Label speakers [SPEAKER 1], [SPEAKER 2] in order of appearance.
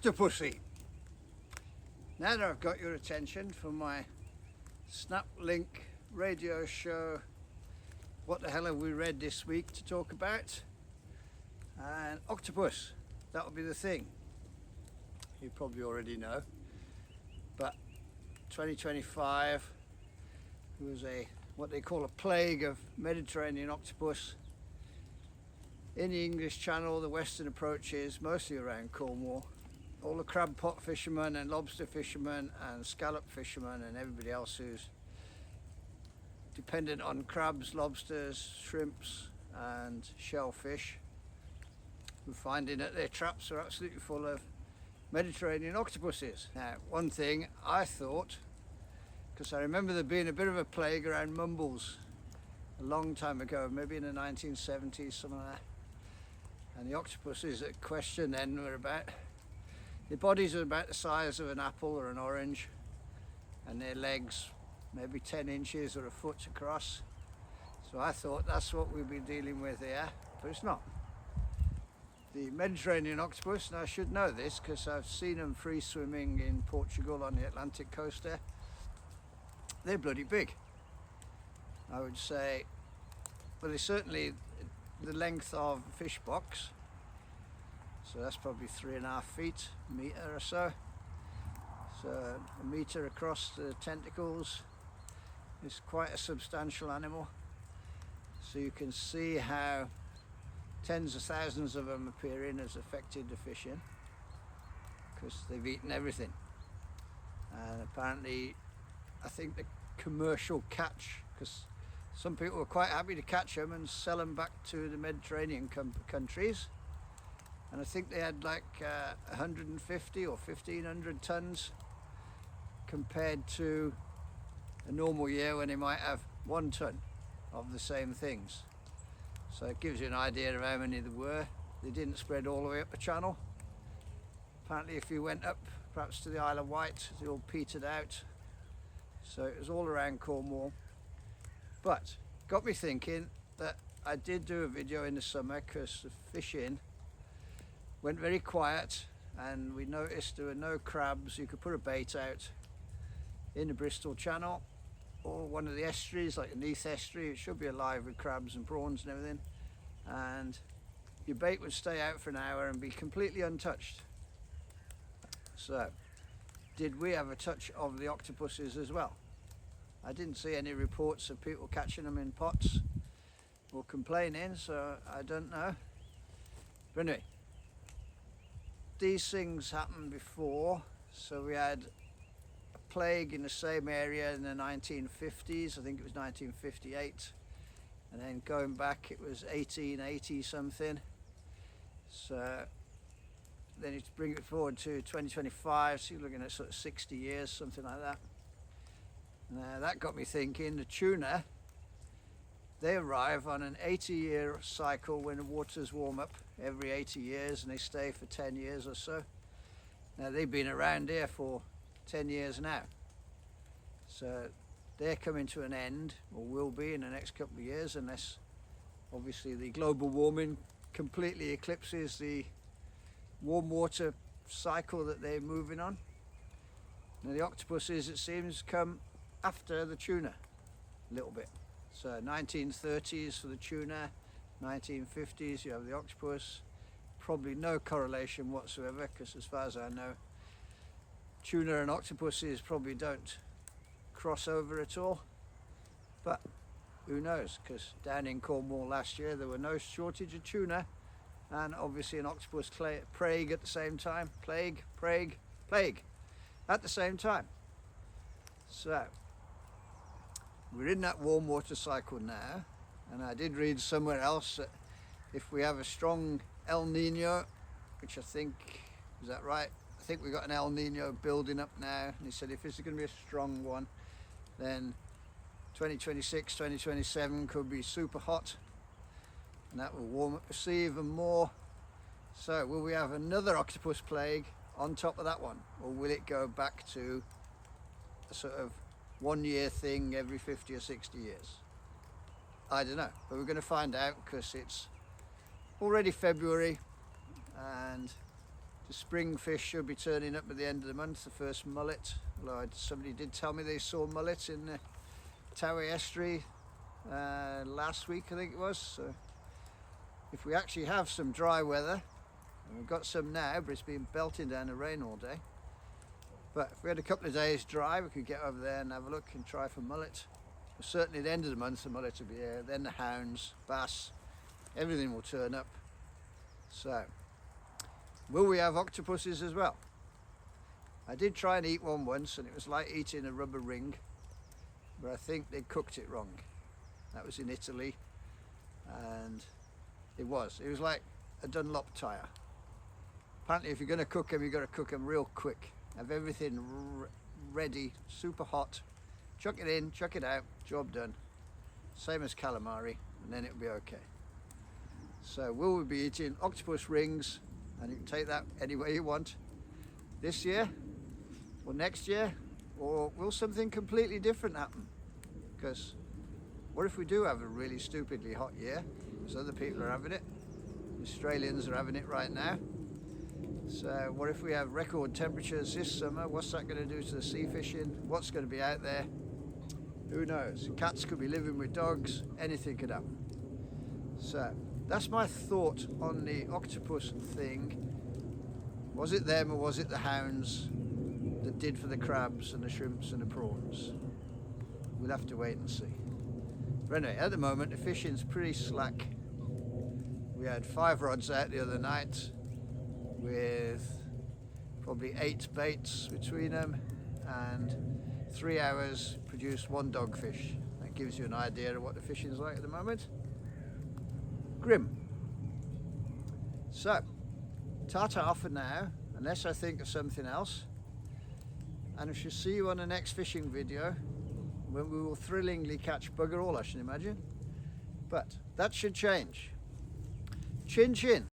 [SPEAKER 1] Octopusy. Now that I've got your attention for my Snap Link radio show, what the hell have we read this week to talk about? And octopus, that'll be the thing. You probably already know, but 2025 was what they call a plague of Mediterranean octopus in the English Channel, the western approaches, mostly around Cornwall. All the crab pot fishermen and lobster fishermen and scallop fishermen and everybody else who's dependent on crabs, lobsters, shrimps and shellfish, we're finding that their traps are absolutely full of Mediterranean octopuses. Now, one thing I thought, because I remember there being a bit of a plague around Mumbles a long time ago, maybe in the 1970s, something like that. And the octopuses at question then were their bodies are about the size of an apple or an orange, and their legs maybe 10 inches or a foot across. So I thought that's what we'd be dealing with here, but it's not. The Mediterranean octopus, and I should know this because I've seen them free swimming in Portugal on the Atlantic coast there. They're bloody big. I would say, well, they're certainly the length of a fish box. So that's probably 3.5 feet, a metre or so. So a metre across the tentacles. It's quite a substantial animal. So you can see how tens of thousands of them appearing has affected the fishing, because they've eaten everything. And apparently, I think the commercial catch, because some people were quite happy to catch them and sell them back to the Mediterranean countries. And I think they had like 150 or 1,500 tons compared to a normal year when they might have 1 ton of the same things. So it gives you an idea of how many there were. They didn't spread all the way up the channel. Apparently if you went up perhaps to the Isle of Wight, they all petered out. So it was all around Cornwall. But got me thinking that I did do a video in the summer because the fishing went very quiet, and we noticed there were no crabs. You could put a bait out in the Bristol Channel or one of the estuaries like the Neath Estuary. It should be alive with crabs and prawns and everything, and your bait would stay out for an hour and be completely untouched. So did we have a touch of the octopuses as well? I didn't see any reports of people catching them in pots or complaining, so I don't know. But anyway, these things happened before. So we had a plague in the same area in the 1950s, I think it was 1958, and then going back it was 1880 something. So then you bring it forward to 2025, so you're looking at sort of 60 years, something like that. Now that got me thinking, the tuna, they arrive on an 80-year cycle when the waters warm up every 80 years, and they stay for 10 years or so. Now they've been around here for 10 years now. So they're coming to an end, or will be in the next couple of years, unless obviously the global warming completely eclipses the warm water cycle that they're moving on. Now the octopuses, it seems, come after the tuna a little bit. So 1930s for the tuna, 1950s you have the octopus. Probably no correlation whatsoever, because as far as I know, tuna and octopuses probably don't cross over at all. But who knows, because down in Cornwall last year there were no shortage of tuna, and obviously an octopus plague at the same time. Plague at the same time. So we're in that warm water cycle now, and I did read somewhere else that if we have a strong El Nino, which I think, is that right? I think we've got an El Nino building up now, and he said if this is going to be a strong one, then 2026, 2027 could be super hot, and that will warm up the sea even more. So will we have another octopus plague on top of that one, or will it go back to a sort of 1 year thing every 50 or 60 years? I don't know, but we're going to find out, because it's already February and The spring fish should be turning up at the end of the month, the first mullet. Although somebody did tell me they saw mullets in the Tower Estuary last week, I think it was. So if we actually have some dry weather, and we've got some now, but it's been belting down the rain all day. But if we had a couple of days dry, we could get over there and have a look and try for mullet. But certainly at the end of the month, the mullet will be here. Then the hounds, bass, everything will turn up. So, will we have octopuses as well? I did try and eat one once, and it was like eating a rubber ring, but I think they cooked it wrong. That was in Italy, and it was like a Dunlop tyre. Apparently if you're going to cook them, you've got to cook them real quick. Have everything ready, super hot. Chuck it in, chuck it out, job done. Same as calamari, and then it'll be okay. So will we be eating octopus rings, and you can take that any way you want, this year or next year, or will something completely different happen? Because what if we do have a really stupidly hot year, because other people are having it? The Australians are having it right now. So what if we have record temperatures this summer? What's that going to do to the sea fishing? What's going to be out there? Who knows? Cats could be living with dogs, anything could happen. So that's my thought on the octopus thing. Was it them or was it the hounds that did for the crabs and the shrimps and the prawns? We'll have to wait and see. But anyway, at the moment the fishing's pretty slack. We had 5 rods out the other night with probably 8 baits between them, and 3 hours produced 1 dogfish. That gives you an idea of what the fishing's like at the moment. Grim. So, ta-ta for now, unless I think of something else. And I shall see you on the next fishing video, when we will thrillingly catch bugger all, I should imagine. But that should change. Chin chin.